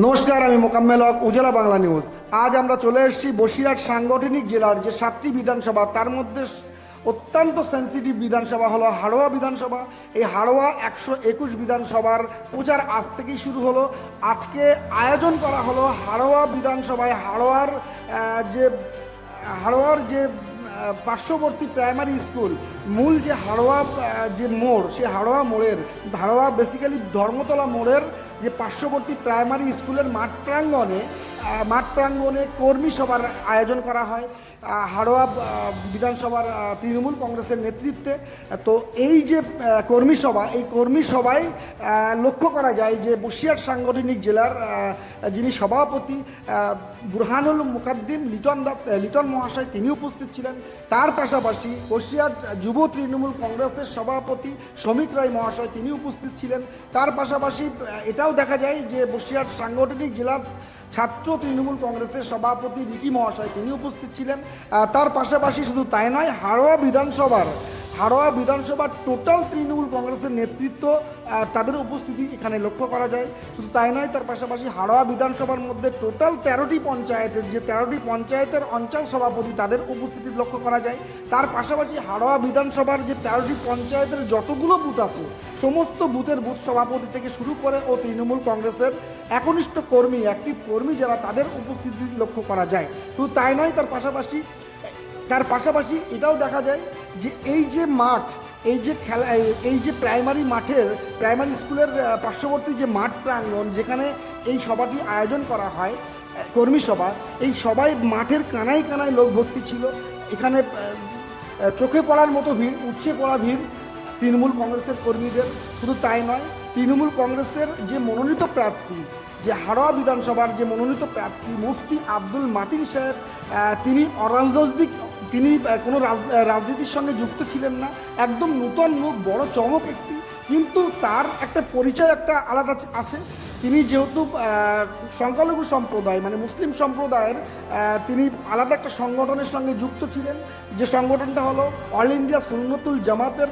নমস্কার, আমি মোকাম্মেল হক, উজালা বাংলা নিউজ। আজ আমরা চলে এসেছি বসিরহাট সাংগঠনিক জেলার যে 7টি বিধানসভা, তার মধ্যে অত্যন্ত সেন্সিটিভ বিধানসভা হলো হাড়োয়া বিধানসভা। এই হাড়োয়া 121 বিধানসভার প্রচার আজ থেকেই শুরু হলো। আজকে আয়োজন করা হলো হাড়োয়া বিধানসভায় হাড়োয়ার যে পার্শ্ববর্তী প্রাইমারি স্কুল, মূল যে হাড়োয়া যে মোড়, সেই হাড়োয়া বেসিক্যালি ধর্মতলা মোড়ের যে পার্শ্ববর্তী প্রাইমারি স্কুলের মাঠ প্রাঙ্গণে কর্মী সভার আয়োজন করা হয় হাড়োয়া বিধানসভার তৃণমূল কংগ্রেসের নেতৃত্বে। তো এই যে কর্মী সভায় লক্ষ্য করা যায় যে বসিরহাট সাংগঠনিক জেলার যিনি সভাপতি বুরহানুল মুকাদ্দিম লিটন মহাশয়, তিনি উপস্থিত ছিলেন। তার পাশাপাশি বসিরহাট যুব তৃণমূল কংগ্রেসের সভাপতি শ্রমিক রায় মহাশয়, তিনি উপস্থিত ছিলেন। তার পাশাপাশি এটাও দেখা যায় যে বসিরহাট সাংগঠনিক জেলার ছাত্র তৃণমূল কংগ্রেসের সভাপতি রিকি মহাশয়, তিনি উপস্থিত ছিলেন। তার পাশাপাশি শুধু তাই নয়, হাড়োয়া বিধানসভার টোটাল তৃণমূল কংগ্রেসের নেতৃত্ব, তাদের উপস্থিতি এখানে লক্ষ্য করা যায়। শুধু তাই নয়, তার পাশাপাশি হাড়োয়া বিধানসভার মধ্যে টোটাল 13টি পঞ্চায়েতের অঞ্চল সভাপতি, তাদের উপস্থিতি লক্ষ্য করা যায়। তার পাশাপাশি হাড়োয়া বিধানসভার যে 13টি পঞ্চায়েতের যতগুলো বুথ আছে, সমস্ত বুথের বুথ সভাপতি থেকে শুরু করে ও তৃণমূল কংগ্রেসের একনিষ্ঠ অ্যাক্টিভ কর্মী যারা, তাদের উপস্থিতি লক্ষ্য করা যায়। শুধু তাই নয়, তার পাশাপাশি এটাও দেখা যায় যে এই যে মাঠ, এই যে প্রাইমারি স্কুলের পার্শ্ববর্তী যে মাঠ প্রাঙ্গণ, যেখানে এই সভাটি আয়োজন করা হয় কর্মী সভা, এই সবাই মাঠের কানায় কানায় লোক ভর্তি ছিল। এখানে চোখে পড়ার মতো ভিড়, উপচে পড়া ভিড় তৃণমূল কংগ্রেসের কর্মীদের। শুধু তাই নয়, তৃণমূল কংগ্রেসের যে মনোনীত প্রার্থী, যে হাড়োয়া বিধানসভার যে মনোনীত প্রার্থী মুফতি আব্দুল মাতিন সাহেব, তিনি অরাজনৈতিক, তিনি কোনো রাজনীতির সঙ্গে যুক্ত ছিলেন না, একদম নূতন মুখ, বড় চমক একটি। কিন্তু তার একটা পরিচয় একটা আলাদা আছে। তিনি যেহেতু সংখ্যালঘু সম্প্রদায়, মানে মুসলিম সম্প্রদায়ের, তিনি আলাদা একটা সংগঠনের সঙ্গে যুক্ত ছিলেন, যে সংগঠনটা হলো অল ইন্ডিয়া সুন্নতুল জামাতের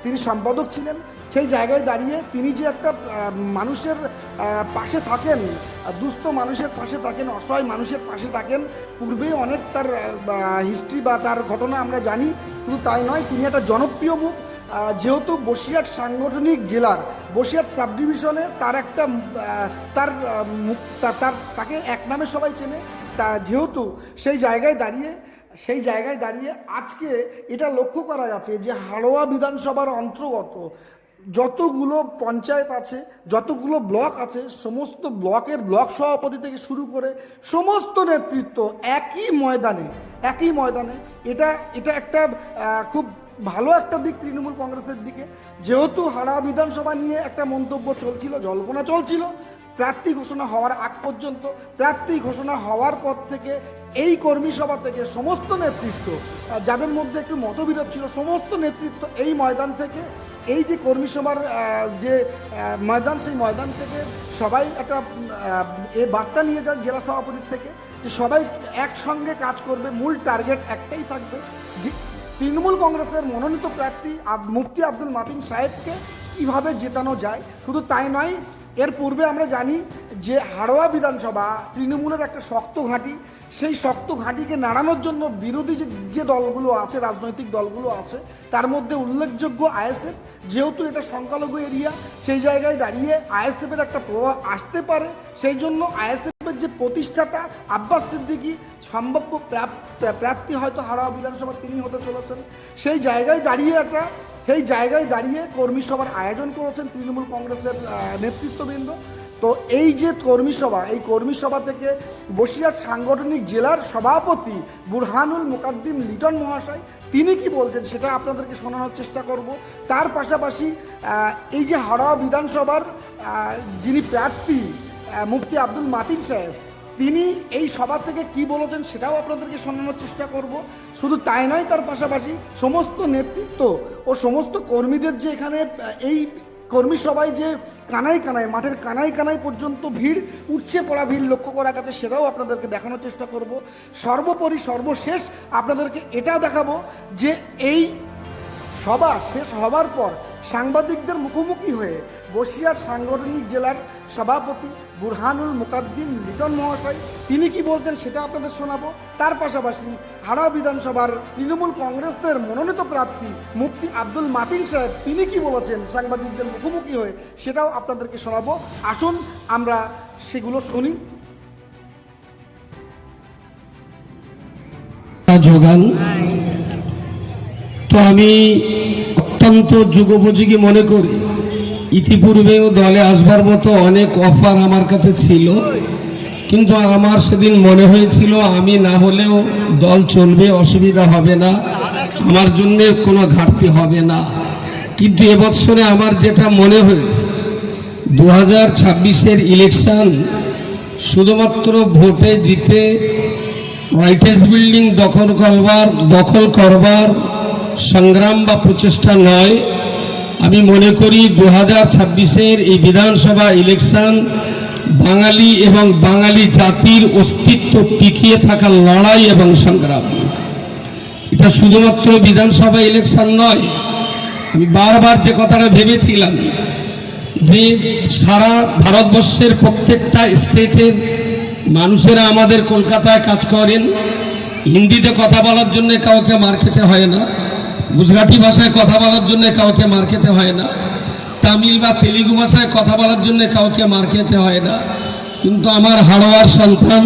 তিনি সম্পাদক ছিলেন। সেই জায়গায় দাঁড়িয়ে তিনি যে একটা মানুষের পাশে থাকেন, দুস্থ মানুষের পাশে থাকেন, অসহায় মানুষের পাশে থাকেন, পূর্বেই অনেক তার হিস্ট্রি বা তার ঘটনা আমরা জানি। শুধু তাই নয়, তিনি একটা জনপ্রিয় মুখ। যেহেতু বসিরহাট সাংগঠনিক জেলার বসিরহাট সাব ডিভিশনে তাকে এক নামে সবাই চেনে। যেহেতু সেই জায়গায় দাঁড়িয়ে আজকে এটা লক্ষ্য করা যাচ্ছে যে হাড়োয়া বিধানসভার অন্তর্গত যতগুলো পঞ্চায়েত আছে, যতগুলো ব্লক আছে, সমস্ত ব্লকের ব্লক সভাপতি থেকে শুরু করে সমস্ত নেতৃত্ব একই ময়দানে। এটা একটা খুব ভালো একটা দিক তৃণমূল কংগ্রেসের দিকে। যেহেতু হাড়োয়া বিধানসভা নিয়ে একটা মন্তব্য চলছিল, জল্পনা চলছিল প্রার্থী ঘোষণা হওয়ার আগ পর্যন্ত, প্রার্থী ঘোষণা হওয়ার পর থেকে এই কর্মী সভা থেকে সমস্ত নেতৃত্ব, যাদের মধ্যে একটু মতবিরোধ ছিল, সমস্ত নেতৃত্ব এই ময়দান থেকে, এই যে কর্মী সভার যে ময়দান, সেই ময়দান থেকে সবাই একটা এ বার্তা নিয়ে যান জেলা সভাপতির থেকে, যে সবাই একসঙ্গে কাজ করবে। মূল টার্গেট একটাই থাকবে, যে তৃণমূল কংগ্রেসের মনোনীত প্রার্থী মুফতি আব্দুল মাতিন সাহেবকে কীভাবে জেতানো যায়। শুধু তাই নয়, এর পূর্বে আমরা জানি যে হাড়োয়া বিধানসভা তৃণমূলের একটা শক্ত ঘাঁটি। সেই শক্ত ঘাঁটিকে নাড়ানোর জন্য বিরোধী যে দলগুলো আছে, রাজনৈতিক দলগুলো আছে, তার মধ্যে উল্লেখযোগ্য আইএসএফ। যেহেতু এটা সংখ্যালঘু এরিয়া, সেই জায়গায় দাঁড়িয়ে আইএসএফের একটা প্রভাব আসতে পারে। সেই জন্য আইএসএফের যে প্রতিষ্ঠাতা আব্বাস সিদ্দিকী সম্ভাব্য প্রার্থী হয়তো হাড়োয়া বিধানসভা তিনি হতে চলেছেন। সেই জায়গায় দাঁড়িয়ে কর্মী সভার আয়োজন করেছেন তৃণমূল কংগ্রেসের নেতৃত্ববৃন্দ। তো এই যে কর্মী সভা থেকে বসিরহাট সাংগঠনিক জেলার সভাপতি বুরহানুল মুকাদ্দিম লিটন মহাশয়, তিনি কি বলছেন সেটা আপনাদেরকে শোনানোর চেষ্টা করব। তার পাশাপাশি এই যে হাড়োয়া বিধানসভার যিনি প্রার্থী মুফতি আব্দুল মাতিন সাহেব, তিনি এই সভা থেকে কি বলেছেন সেটাও আপনাদেরকে শোনানোর চেষ্টা করব। শুধু তাই নয়, তার পাশাপাশি সমস্ত নেতৃত্ব ও সমস্ত কর্মীদের যে এখানে এই কর্মী সভায় যে মাঠের কানায় পর্যন্ত ভিড়, উপচে পড়া ভিড় লক্ষ্য করা গেছে, সেটাও আপনাদেরকে দেখানোর চেষ্টা করব। সর্বোপরি সর্বশেষ আপনাদেরকে এটা দেখাবো যে এই সভা শেষ হবার পর সাংবাদিকদের মুখোমুখি হয়ে বসিরহাট সাংগঠনিক জেলার সভাপতি বুরহানুল মুকাদ্দিম লিটন মহাশয় তিনি কি বলছেন সেটা আপনাদের শোনাবো। তার পাশাপাশি হাড়োয়া বিধানসভার তৃণমূল কংগ্রেসের মনোনীত প্রার্থী মুফতি আব্দুল মাতিন সাহেব তিনি কি বলেছেন সাংবাদিকদের মুখোমুখি হয়ে সেটাও আপনাদেরকে শোনাবো। আসুন আমরা সেগুলো শুনি। যোগান তো আমি অত্যন্ত যুগোপযোগী মনে করি। ইতিপূর্বেও দলে আসবার মতো অনেক অফার আমার কাছে ছিল, কিন্তু আমার সেদিন মনে হয়েছিল আমি না হলেও দল চলবে, অসুবিধা হবে না, আমার জন্য কোনো ঘাটতি হবে না। কিন্তু এবছরে আমার যেটা মনে হয়েছে 2026-এর ইলেকশন শুধুমাত্র ভোটে জিতে হোয়াইট হাউস বিল্ডিং দখল করবার সংগ্রাম বা প্রচেষ্টা নয়। আমি মনে করি 2026-এর এই বিধানসভা ইলেকশন বাঙালি এবং বাঙালি জাতির অস্তিত্ব টিকিয়ে থাকার লড়াই এবং সংগ্রাম। এটা শুধুমাত্র বিধানসভা ইলেকশন নয়। আমি বারবার যে কথাটা ভেবেছিলাম যে সারা ভারতবর্ষের প্রত্যেকটা স্টেটের মানুষেরা আমাদের কলকাতায় কাজ করেন, হিন্দিতে কথা বলার জন্য কাউকে মার খেতে হয় না, গুজরাটি ভাষায় কথা বলার জন্য কাউকে মার খেতে হয় না, তামিল বা তেলুগু ভাষায় কথা বলার জন্য কাউকে মার খেতে হয় না। কিন্তু আমার হাড়োয়ার সন্তান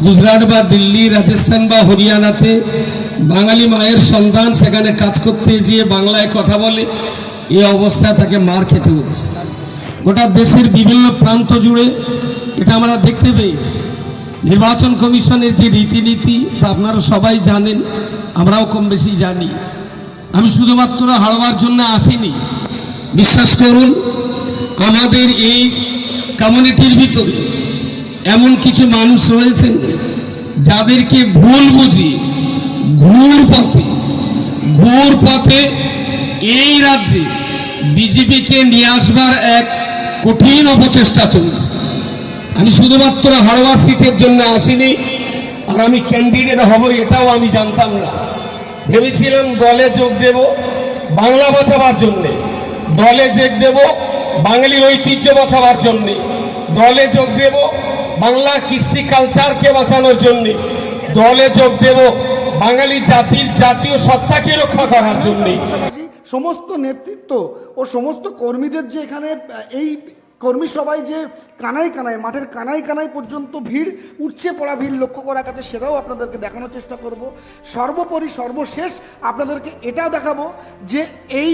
গুজরাট বা দিল্লি, রাজস্থান বা হরিয়ানাতে বাঙালি মায়ের সন্তান সেখানে কাজ করতে গিয়ে বাংলায় কথা বলে, এই অবস্থায় তাকে মার খেতে হচ্ছে। গোটা দেশের বিভিন্ন প্রান্ত জুড়ে এটা আমরা দেখতে পেয়েছি। নির্বাচন কমিশনের যে রীতিনীতি তা আপনারা সবাই জানেন, আমরাও কম বেশি জানি। আমি শুধুমাত্র হারবার জন্য আসিনি, বিশ্বাস করুন আমাদের এই কমিউনিটির ভিতরে এমন কিছু মানুষ রয়েছেন যাদেরকে ভুল বুঝি ঘুর পথে এই রাজ্যে বিজেপিকে নিয়ে আসবার এক কঠিন অপচেষ্টা চলছে। আমি শুধুমাত্র হাড়োয়া সিটের জন্য আসিনি, আর আমি ক্যান্ডিডেট হব এটাও আমি জানতাম না। ভেবেছিলাম দলে যোগ দেব বাংলা বাঁচাবার জন্যে, দলে যোগ দেব বাঙালি ঐতিহ্য বাঁচাবার জন্যে, দলে যোগ দেব বাংলা কৃষ্টি কালচারকে বাঁচানোর জন্যে, দলে যোগ দেব বাঙালি জাতির জাতীয় সত্তাকে রক্ষা করার জন্যে। সমস্ত নেতৃত্ব ও সমস্ত কর্মীদের যে এখানে এই কর্মী সবাই যে কানায় মাঠের কানায় পর্যন্ত ভিড়, উঠছে পড়া ভিড় লক্ষ্য করা গেছে, সেটাও আপনাদেরকে দেখানোর চেষ্টা করব। সর্বোপরি সর্বশেষ আপনাদেরকে এটা দেখাবো যে এই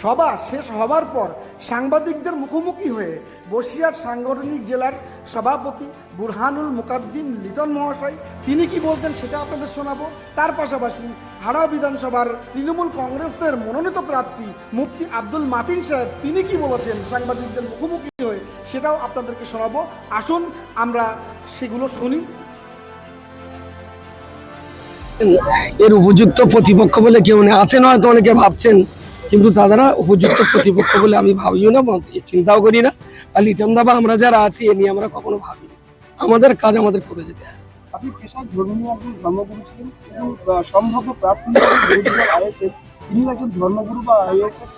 সভা শেষ হবার পর সাংবাদিকদের মুখোমুখি হয়ে বসিরহাট সাংগঠনিক জেলার সভাপতি বুরহানুল মুকাদ্দিম লিটন মহাশয় তিনি কি বলছেন সেটা আপনাদের শোনাবো। তার পাশাপাশি হাড়োয়া বিধানসভার তৃণমূল কংগ্রেসের মনোনীত প্রার্থী মুফতি আব্দুল মাতিন সাহেব তিনি কি বলেছেন সাংবাদিকদের মুখোমুখি হয়ে সেটাও আপনাদেরকে শোনাবো। আসুন আমরা সেগুলো শুনি। এর উপযুক্ত প্রতিপক্ষ বলে কেউ নেই, আছেন হয়তো অনেকে ভাবছেন, কিন্তু তারা উপযুক্ত প্রতিপক্ষ বলে আমি ভাবিও না, চিন্তাও করি না। আর লিটনদা বা আমরা যারা আছি এ নিয়ে আমরা কখনো ভাবি না। আমাদের কাজ আমাদের করে যেতে হয়। আপনি পেশায় ধর্মীয় একজন ধর্মগুরু ছিলেন, এবং সম্ভাব্য প্রার্থী আইএসএফ তিনি একজন ধর্মগুরু বা আইএসএফ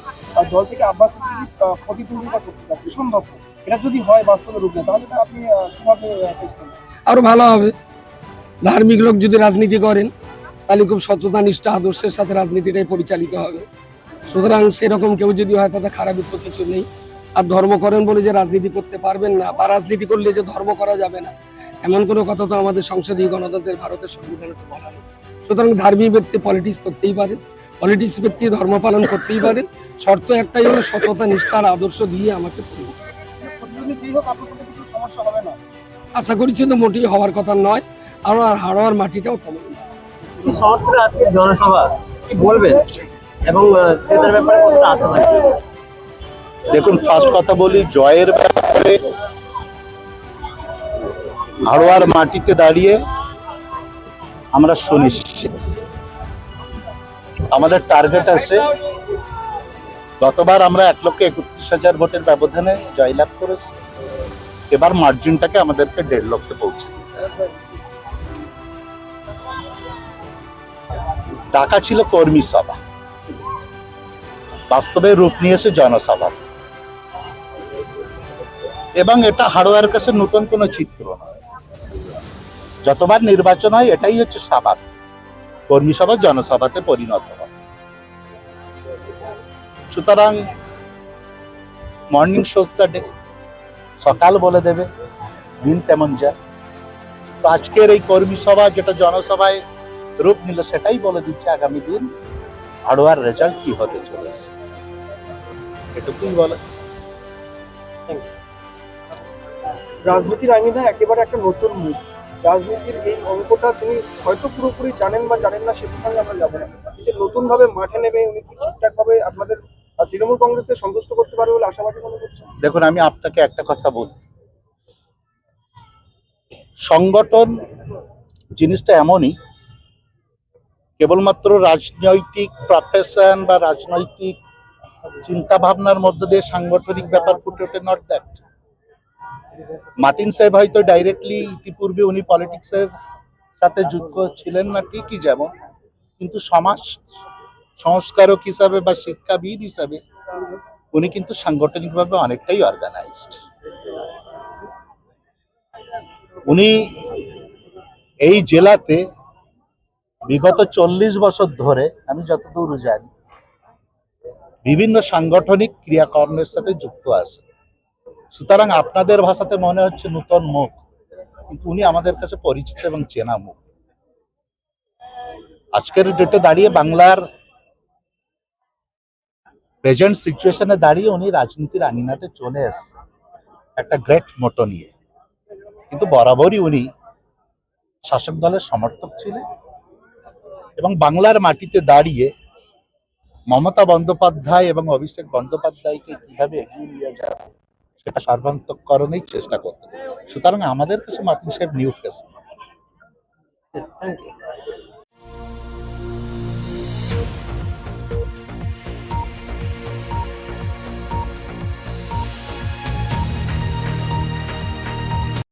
দল থেকে আব্বাস প্রতিদ্বন্দ্বিতা করতে চাচ্ছে, সম্ভব এটা যদি হয় বাস্তবে রূপ নেয়, তাহলে আপনি কিভাবে পেশ করবেন? আরো ভালো হবে। ধার্মিক লোক যদি রাজনীতি করেন তাহলে খুব সততা নিষ্ঠা আদর্শের সাথে রাজনীতিটাই পরিচালিত হবে। সুতরাং সেরকম কেউ যদি হয় তাতে খারাপের তো কিছু নেই। আর ধর্ম করেন বলে যে রাজনীতি করতে পারবেন না বা রাজনীতি করলে যে ধর্ম করা যাবে না এমন কোনো কথা তো আমাদের সংসদীয় গণতন্ত্রের ভারতের সংবিধানে তো বলা নেই। সুতরাং ধার্মিক ব্যক্তি পলিটিক্স করতেই পারেন, পলিটিক্স ব্যক্তি ধর্ম পালন করতেই পারেন, শর্ত একটাই হলো সততা নিষ্ঠার আদর্শ দিয়ে আমাকে সমস্যা হবে না আশা করি, কিন্তু মোটেই হওয়ার কথা নয়। আর হাড়োয়ার মাটিটাও তেমন না। শহরতলির আজকে জনসভা কি বলবেন এবং সেটার ব্যাপারে কতটা আশাবাদী? দেখুন, ফার্স্ট কথা বলি, জয়ের ব্যাপারে হাড়োয়ার মাটিতে দাঁড়িয়ে আমরা সুনিশ্চিত। আমাদের টার্গেট আছে, গতবার আমরা 1,31,000 ভোটের ব্যবধানে জয়লাভ করেছি, এবার মার্জিনটাকে আমাদেরকে 1.5 লক্ষে পৌঁছে দিতে হবে। ডাকা ছিল কর্মী সভা, বাস্তবে রূপ নিয়েছে জনসভা, এবং এটা হাড়োয়ার কাছে নতুন কোনো চিত্র নয়। যতবার নির্বাচন হয় এটাই হচ্ছে স্বাভাবিক, কর্মী সভা জনসভাতে পরিণত হয়। সুতরাং মর্নিং শোজ দ্য ডে, সকাল বলে দেবে দিন তেমন যায়। তো আজকের এই কর্মী সভা যেটা জনসভায় রূপ নিল সেটাই বলে দিচ্ছে আগামী দিন হাড়োয়ার রেজাল্ট কি হতে চলেছে, এটুকুই বলে। রাজনীতির আঙিনা একেবারে একটা নতুন মুখ। রাজনীতির এই অঙ্কটা তিনি হয়তো পুরোপুরি জানেন বা জানেন না, সে প্রসঙ্গে আমরা যাবো না। কিন্তু নতুন ভাবে মাঠে নেমে উনি কি ঠিকঠাক ভাবে আপনাদের তৃণমূল কংগ্রেসকে সন্তুষ্ট করতে পারবে বলে আশাবাদী মনে করছেন? দেখুন, আমি আপনাকে একটা কথা বলি, সংগঠন জিনিসটা এমনই, কেবলমাত্র রাজনৈতিক প্রফেশন বা রাজনৈতিক চিন্তা ভাবনার মধ্য দিয়ে সাংগঠনিক ব্যাপার ফুটে ওঠে, নট দ্যাট। মাতিন সাহেব হয়তো ডাইরেক্টলি ইতিপূর্বে উনি পলিটিক্সের সাথে যুক্ত ছিলেন না ঠিকই, যেমন, কিন্তু সমাজ সংস্কারক হিসাবে বা শিক্ষাবিদ হিসাবে উনি কিন্তু সাংগঠনিকভাবে অনেকটাই অর্গানাইজড। উনি এই জেলাতে বিগত 40 বছর ধরে, আমি যতদূর জানি, বিভিন্ন সাংগঠনিক ক্রিয়াকর্মের সাথে যুক্ত আছে। সুতরাং আপনাদের ভাষাতে মনে হচ্ছে নূতন মুখ, কিন্তু উনি আমাদের কাছে পরিচিত এবং চেনা মুখ। আজকের ডেটে দাঁড়িয়ে বাংলার প্রেজেন্ট সিচুয়েশনে দাঁড়িয়ে উনি রাজনীতির আঙিনাতে চলে এসেছে একটা গ্রেট মোটো নিয়ে, কিন্তু বরাবরই উনি শাসক দলের সমর্থক ছিলেন এবং বাংলার মাটিতে দাঁড়িয়ে মমতা বন্দ্যোপাধ্যায় এবং অভিষেক বন্দ্যোপাধ্যায়কে কিভাবে এগিয়ে নিয়ে যাবে সেটা সর্বান্তকরণেই চেষ্টা করতেন। সুতরাং আমাদের কাছে মাতিন সাহেব নিউ ফেস। Thank you.